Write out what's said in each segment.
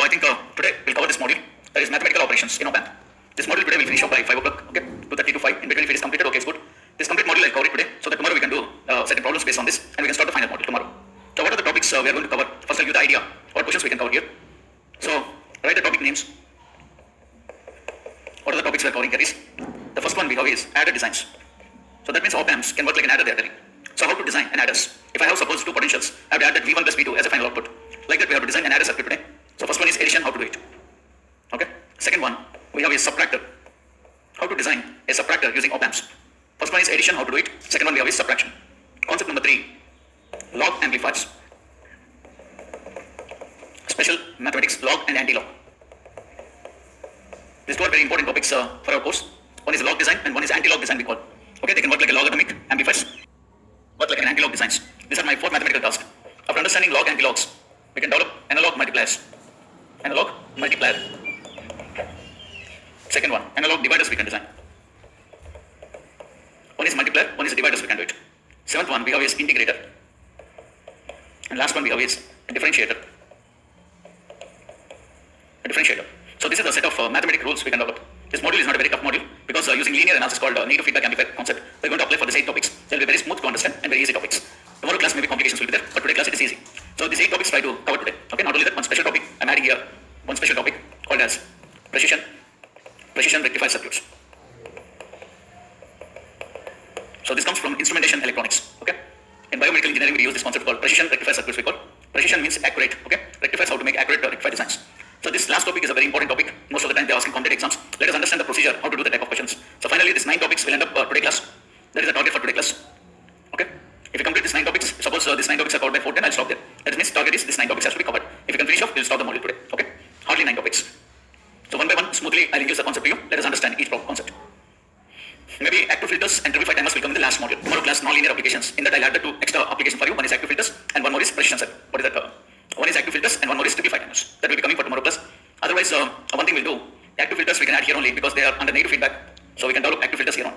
I think today we'll cover this module, that is mathematical operations in op-amp. This module today will finish up by 5 o'clock, okay, 2:30 to 5. In between if it is completed, okay, it's good. This complete module I'll cover it today, so that tomorrow we can do certain problems based on this, and we can start the final module tomorrow. So what are the topics we are going to cover? First I'll give the idea, what questions we can cover here. So write the topic names. What are the topics we are covering here is, the first one we have is adder designs. So that means op-amps can work like an adder they are telling. So how to design an adders? If I have suppose two potentials, I have to add that V1 plus V2 as a final output. Like that we have to design an adder circuit today. So first one is addition, how to do it. Okay. Second one, we have a subtractor. How to design a subtractor using op-amps. First one is addition, how to do it. Second one we have is subtraction. Concept number 3, log amplifiers. Special mathematics, log and anti-log. These two are very important topics for our course. One is log design and one is anti-log design we call. Okay, they can work like a logarithmic amplifiers, work like an anti-log designs. These are my 4 mathematical tasks. After understanding log and anti-logs, we can develop analog multipliers. Analog multiplier. Second one, analog dividers we can design. One is multiplier, one is dividers we can do it. Seventh one we have is integrator. And last one we have is a differentiator. A differentiator. So this is a set of mathematical rules we can develop. This module is not a very tough module because using linear analysis called negative feedback amplifier concept, we're going to apply for these 8 topics. They will be very smooth to understand and very easy topics. Tomorrow class maybe complications will be there, but today class it is easy. So these 8 topics try to cover today. Okay, not only that, one special topic I'm adding here, one special topic called as precision rectifier circuits. So this comes from instrumentation electronics. Okay, in biomedical engineering we use this concept called precision rectifier circuits. We call precision means accurate. Okay, rectifiers how to make accurate rectifier designs. So this last topic is a very important topic. Most of the time they are asking competitive exams. Let us understand the procedure, how to do the type of questions. So finally these 9 topics will end up today class. That is the target for today class. Okay. If you complete these 9 topics, suppose these 9 topics are covered by 4, then I'll stop there. That means target is this 9 topics has to be covered. If you can finish off, we'll stop the module today. Okay. Hardly 9 topics. So one by one, smoothly I'll introduce the concept to you. Let us understand each concept. Maybe active filters and amplifier timers will come in the last module. Tomorrow class non-linear applications. In that I'll add the 2 extra applications for you. One is active filters and one more is precision circuit. What is that? One is active filters and one more is amplifier timers. That will be coming for tomorrow class. Otherwise, one thing we'll do, active filters we can add here only because they are under negative feedback. So we can develop active filters here on.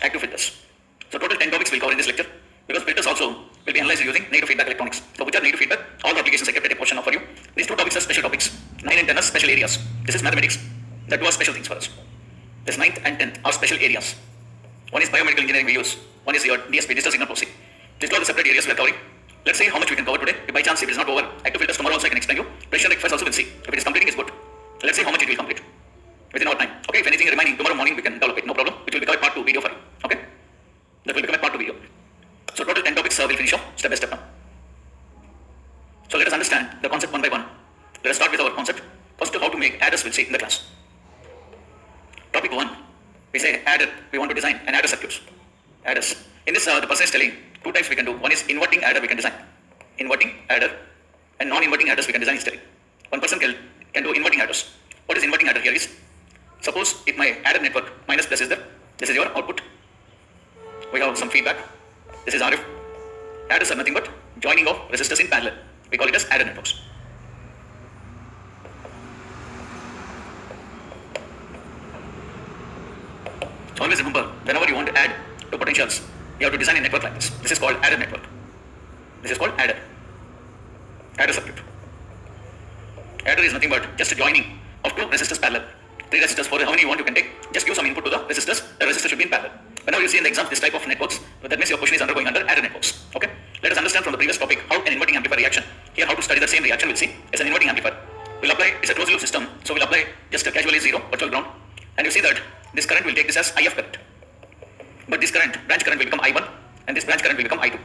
Active filters. So total 10 topics we'll cover in this lecture because filters also will be analyzed using negative feedback electronics. So which are negative feedback? All the applications I kept a portion of for you. These 2 topics are special topics. 9 and 10 are special areas. This is mathematics. The 2 are special things for us. This 9th and 10th are special areas. One is biomedical engineering we use. One is your DSP, digital signal processing. These 2 are the separate areas we are covering. Let's see how much we can cover today. If by chance if it is not over, active filters tomorrow also I can explain you. Precision rectifiers also we'll see. If it is completing it's good. Let's see how much it will complete within our time. Okay, if anything remaining tomorrow morning we can develop it, no problem. Which will become a part 2 video for you. Okay, that will become a part 2 video. So total 10 topics will finish off step by step now. So let us understand the concept one by one. Let us start with our concept. First, how to make adders we'll see in the class. Topic 1, we say adder. We want to design an adder circuits. Adders. In this, the person is telling 2 types we can do. One is inverting adder we can design. Inverting adder and non-inverting adders we can design is telling. One person can do inverting adders. What is inverting adder here is, suppose if my adder network minus plus is there, this is your output. We have some feedback. This is RF. Adders are nothing but joining of resistors in parallel. We call it as adder networks. So always remember, whenever you want to add 2 potentials, you have to design a network like this. This is called adder network. This is called adder. Adder circuit. Adder is nothing but just a joining of 2 resistors parallel. 3 resistors, 4, how many you want you can take. Just give some input to the resistors. The resistors should be in parallel. Whenever you see in the exam this type of networks, that means your question is undergoing under adder networks. Okay. Let us understand from the previous topic how an inverting amplifier reaction. Here how to study the same reaction we'll see. It's an inverting amplifier. We'll apply, it's a closed loop system. So we'll apply just casually 0, virtual ground. And you see that this current will take this as IF current. But this current, branch current will become I1 and this branch current will become I2.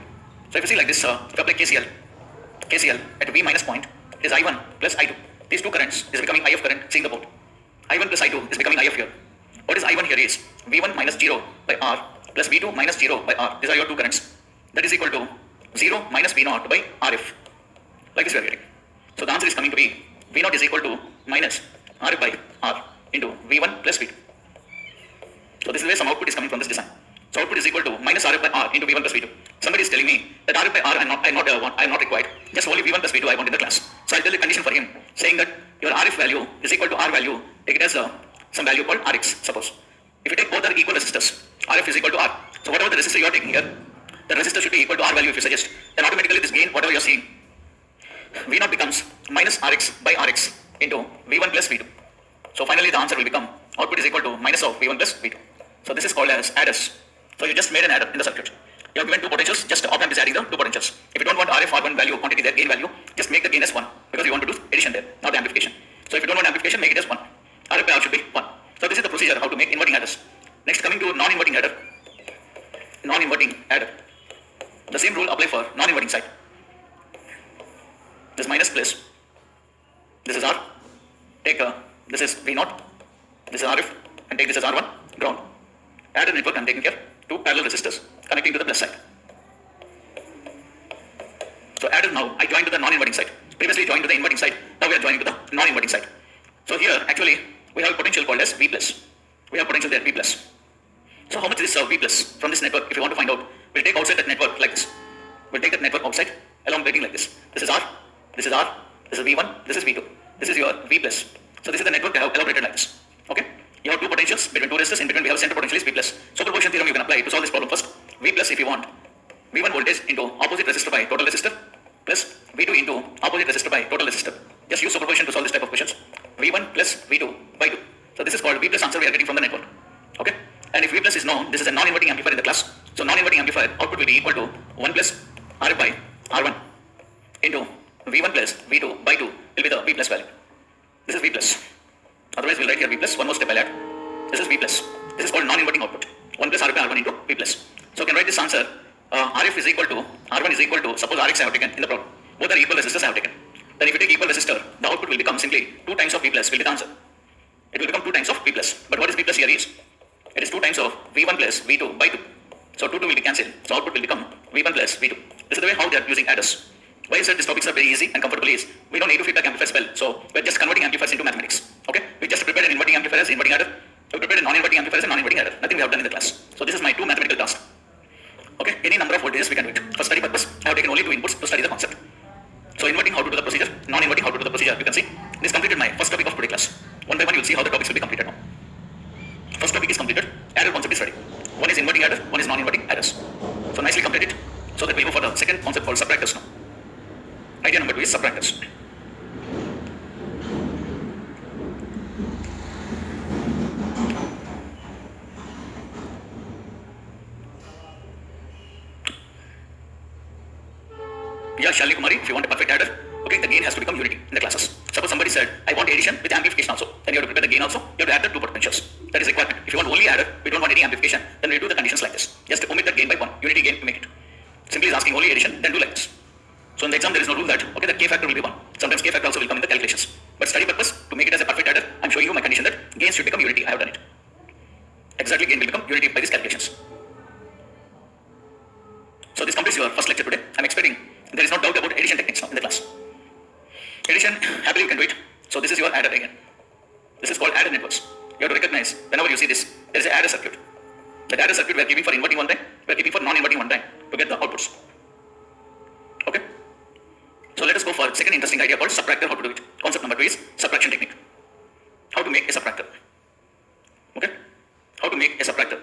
So if you see like this, if you apply KCL at V minus point is I1 plus I2. These 2 currents is becoming IF current, seeing the board. I1 plus I2 is becoming IF here. What is I1 here is V1 minus 0 by R plus V2 minus 0 by R. These are your 2 currents. That is equal to 0 minus V0 by RF. Like this we are getting. So the answer is coming to be V0 is equal to minus RF by R into V1 plus V2. So this is where some output is coming from this design. So output is equal to minus RF by R into V1 plus V2. Somebody is telling me that RF by R I am not required. Just only V1 plus V2 I want in the class. So I'll tell the condition for him saying that your RF value is equal to R value. Take it as some value called Rx, suppose. If you take both are equal resistors, RF is equal to R. So whatever the resistor you are taking here, the resistor should be equal to R value if you suggest. Then automatically this gain, whatever you are seeing, V naught becomes minus Rx by Rx into V1 plus V2. So finally the answer will become output is equal to minus of V1 plus V2. So this is called as adders. So you just made an adder in the circuit. You have given two potentials, just op amp is adding the two potentials. If you don't want RF R1 value quantity there, gain value, just make the gain as 1 because you want to do addition there, not amplification. So if you don't want amplification, make it as 1. RF by R should be 1. So this is the procedure how to make inverting adders. Next coming to non-inverting adder. Non-inverting adder. The same rule apply for non-inverting side. This minus plus. This is R. Take this is V naught. This is RF and take this as R1 ground. Adder network I'm taking care. Two parallel resistors connecting to the plus side. So adder now I join to the non-inverting side. Previously joined to the inverting side. Now we are joining to the non-inverting side. So here actually we have a potential called as V plus. We have potential there V plus. So how much is V plus from this network? If you want to find out, we'll take outside that network like this. We'll take that network outside along breaking like this. This is R. This is R. This is V1. This is V2. This is your V plus. So this is the network I have elaborated like this. Okay. You have two potentials between two resistors. In between we have center potential is V plus. Superposition theorem you can apply to solve this problem first. V plus if you want. V1 voltage into opposite resistor by total resistor plus V2 into opposite resistor by total resistor. Just use superposition to solve this type of questions. V1 plus V2 by 2. So this is called V plus answer we are getting from the network. Okay. And if V plus is known, this is a non-inverting amplifier in the class. So non-inverting amplifier output will be equal to 1 plus RF by R1 into V1 plus V2 by 2 will be the V plus value. This is V plus. Otherwise we'll write here V plus. One more step I'll add. This is V plus. This is called non-inverting output. 1 plus RF by R1 into V plus. So you can write this answer. RF is equal to R1 is equal to suppose Rx I have taken in the problem. Both are equal resistors I have taken. Then if you take equal resistor, the output will become simply 2 times of V plus will be the answer. It will become 2 times of V plus. But what is V plus here is? It is 2 times of V1 plus V2 by 2. So 2 will be cancelled. So output will become V1 plus V2. This is the way how they are using adders. Why I said these topics are very easy and comfortable is we know negative feedback amplifiers well. So we're just converting amplifiers into mathematics. Okay? We just prepared an inverting amplifier as inverting adder. We prepared a non-inverting amplifier as a non-inverting adder. Nothing we have done in the class. So this is my 2 mathematical tasks. Okay? Any number of voltages we can do it. For study purpose, I have taken only 2 inputs to study the concept. So inverting how to do the procedure, non-inverting how to do the procedure. You can see this completed my first topic of today class. One by one you will see how the topics will be completed now. First topic is completed. Adder concept is ready. One is inverting adder, one is non-inverting adders. So nicely completed. So that we go for the second concept called subtractors now. Idea number 2 is subtractors. Yeah, Shalini Kumari, if you want a perfect adder, okay, the gain has to become unity in the classes. Suppose somebody said, I want addition with amplification also. Then you have to prepare the gain also. You have to add the 2 potentials. That is requirement. If you want only adder, we don't want any amplification, then we do the conditions like this. Just omit the gain by 1. Unity gain to make it. Simply is asking only addition, then do like this. So in the exam there is no rule that, okay, the K factor will be 1. Sometimes K factor also will come in the calculations. But study purpose, to make it as a perfect adder, I am showing you my condition that gains should become unity. I have done it. Exactly gain will become unity by these calculations. So this completes your first lecture today. I am expecting there is no doubt about addition techniques now in the class. Addition, happily you can do it. So this is your adder again. This is called adder networks. You have to recognize whenever you see this, there is an adder circuit. That adder circuit we are keeping for inverting one time, we are keeping for non-inverting one time to get the outputs. Okay? So let us go for second interesting idea called subtractor, how to do it. Concept number 2 is subtraction technique. How to make a subtractor. Okay? How to make a subtractor.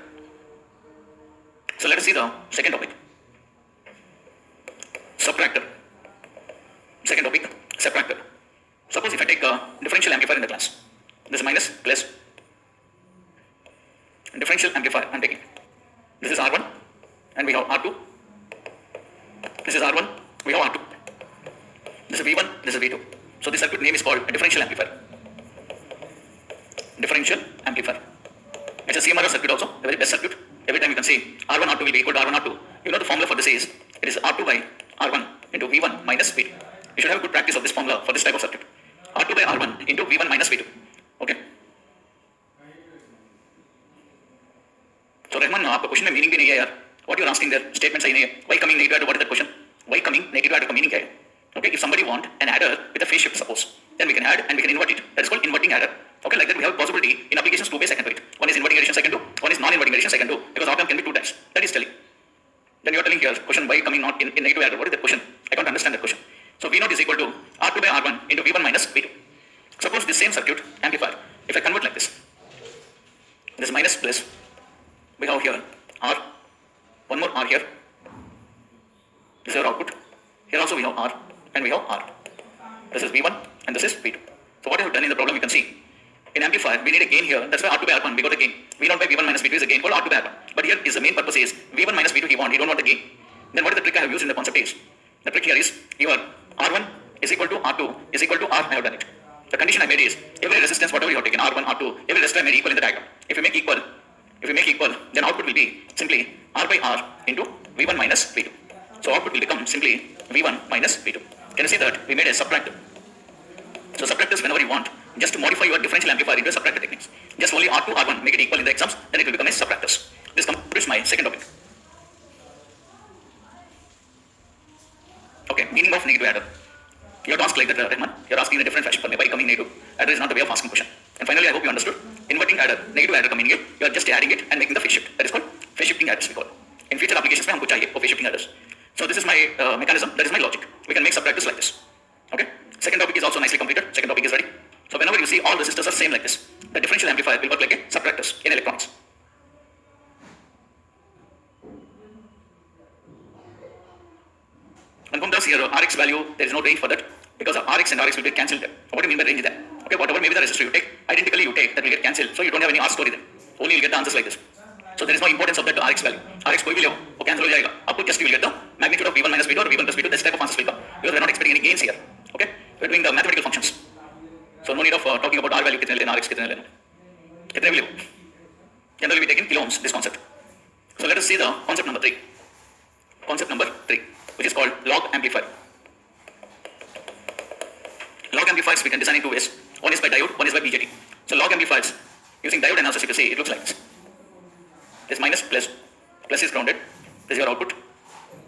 So let us see the second topic. Subtractor. Second topic, subtractor. Suppose if I take a differential amplifier in the class. This is minus plus. Differential amplifier I am taking. This is R1 and we have R2. This is R1, we have R2. This is V1, this is V2. So this circuit name is called a differential amplifier. Differential amplifier. It's a CMRR circuit also, a very best circuit. Every time you can see R1, R2 will be equal to R1, R2. You know the formula for this is, it is R2 by R1 into V1 minus V2. You should have a good practice of this formula for this type of circuit. R2 by R1 into V1 minus V2. Okay. So Rahman, आपका question में meaning भी नहीं है यार. What you are asking there, statement सही नहीं है. Why coming negative adder? What is that question? Why coming negative adder का meaning क्या है? Okay, if somebody want an adder with a phase shift, suppose, then we can add and we can invert it. That is called inverting adder. Okay, like that we have a possibility in applications 2 ways I can do it. One is inverting addition, I can do. One is non-inverting addition, I can do. Because op amp can be 2 times. That is telling. Then you are telling here, question why coming not in negative adder? What is that question? I can't understand that question. So V0 is equal to R2 by R1 into V1 minus V2. Suppose this same circuit amplifier, if I convert like this, this minus plus, we have here R, one more R here. This is our output. Here also we have R and we have R. This is V1 and this is V2. So what I have done in the problem, you can see. In amplifier, we need a gain here. That's why R2 by R1, we got the gain. V0 by V1 minus V2 is a gain called R2 by R1. But here is the main purpose is V1 minus V2 he don't want the gain. Then what is the trick I have used in the concept is, the trick here is your R1 is equal to R2 is equal to R, I have done it. The condition I made is, every resistance, whatever you have taken, R1, R2, every resistor I made equal in the diagram. If you make equal, then output will be simply R by R into V1 minus V2. So output will become simply V1 minus V2. Can you see that we made a subtractor? So subtractors whenever you want, just to modify your differential amplifier into a subtractor techniques. Just only R2, R1, make it equal in the exams, then it will become a subtractors. This completes my second topic. Okay, meaning of negative adder. You have to ask like that, Rahman. You are asking in a different fashion for me by coming negative. Adder is not the way of asking question. And finally, I hope you understood. Inverting adder, negative adder coming here, you are just adding it and making the phase shift. That is called phase shifting adders we call. In future applications, we will for phase shifting adders. So this is my mechanism. That is my logic. We can make subtractors like this. Okay. Second topic is also nicely completed. Second topic is ready. So whenever you see all resistors are same like this, the differential amplifier will work like a subtractors in electronics. And from here, Rx value, there is no range for that because Rx and Rx will get cancelled. What do you mean by range then? Okay, whatever maybe the resistor you take, identically you take, that will get cancelled. So you don't have any R story then. Only you'll get the answers like this. So there is no importance of that Rx value. Rx कोई भी ले वो cancel हो जाएगा. आपको just you will get the magnitude of V1 minus V2 or V1 plus V2. This type of answers will come because we are not expecting any gains here. Okay, we are doing the mathematical functions. So no need of talking about R value कितने लेना, Rx कितने लेना. कितने भी ले. Generally we take in kilo ohms this concept. So let us see the concept number 3. Concept number 3, which is called log amplifier. Log amplifiers we can design in two ways. One is by diode, one is by BJT. So log amplifiers using diode analysis, you can see it looks like this. This minus plus, plus is grounded. This is your output.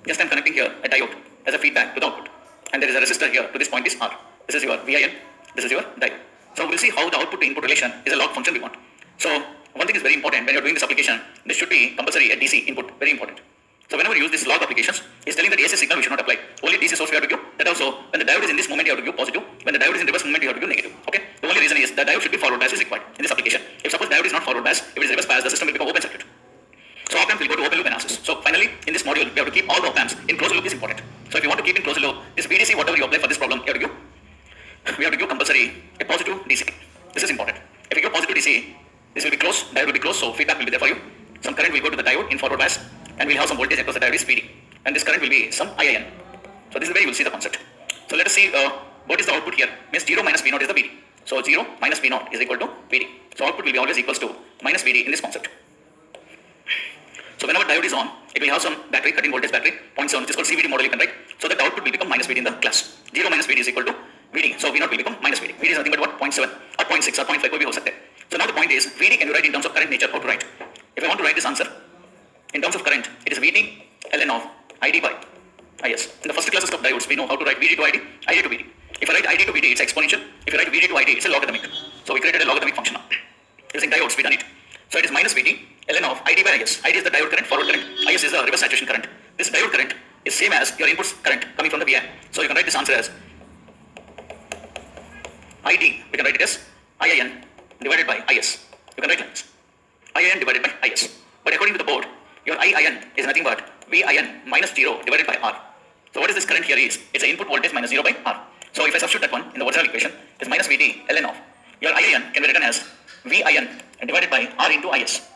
Just I'm connecting here a diode as a feedback to the output, and there is a resistor here. To this point is R. This is your VIN. This is your diode. So we'll see how the output to input relation is a log function we want. So one thing is very important when you're doing this application. This should be compulsory a DC input. Very important. So whenever you use this log applications, it's telling that AC signal we should not apply. Only DC source we have to give. That also, when the diode is in this moment, you have to give positive. When the diode is in reverse moment, you have to give negative. Okay. The only reason is the diode should be forward bias is required in this application. If suppose diode is not forward bias, if it is reverse bias, the system will become open circuit. So op amp will go to open loop analysis. So finally, in this module, we have to keep all the op amps in closed loop is important. So if you want to keep in closed loop, this VDC, whatever you apply for this problem, you have to give. We have to give compulsory a positive DC. This is important. If you give positive DC, this will be closed. Diode will be closed. So feedback will be there for you. Some current will go to the diode in forward bias, and we'll have some voltage across the diode is PD. And this current will be some IIN. So this is where you will see the concept. So let us see what is the output here. Means 0 minus V0 is the VD. So 0 minus V0 is equal to VD. So output will be always equals to minus VD in this concept. So whenever diode is on, it will have some battery, cutting voltage battery, 0.7, which is called CVD model you can write. So that the output will become minus VD in the class. 0 minus VD is equal to VD. So V0 will become minus VD. VD is nothing but what? 0.7 or 0.6 or 0.5 could be also there. So now the point is, VD can you write in terms of current nature, how to write? If I want to write this answer, in terms of current, it is VT ln of ID by IS. In the first classes of diodes, we know how to write VD to ID, ID to VD. If I write ID to VD, it's exponential. If I write VD to ID, it's a logarithmic. So we created a logarithmic function now. Using diodes, we done it. So it is minus VD ln of ID by IS. ID is the diode current, forward current. IS is the reverse saturation current. This diode current is same as your input current coming from the VI. So you can write this answer as ID, we can write it as IIN divided by IS. You can write like this. IIN divided by IS. But according to the board, your IIN is nothing but VIN minus 0 divided by R. So what is this current here is? It's an input voltage minus 0 by R. So if I substitute that one in the original equation, it's minus VD ln of. Your IIN can be written as VIN divided by R into IS.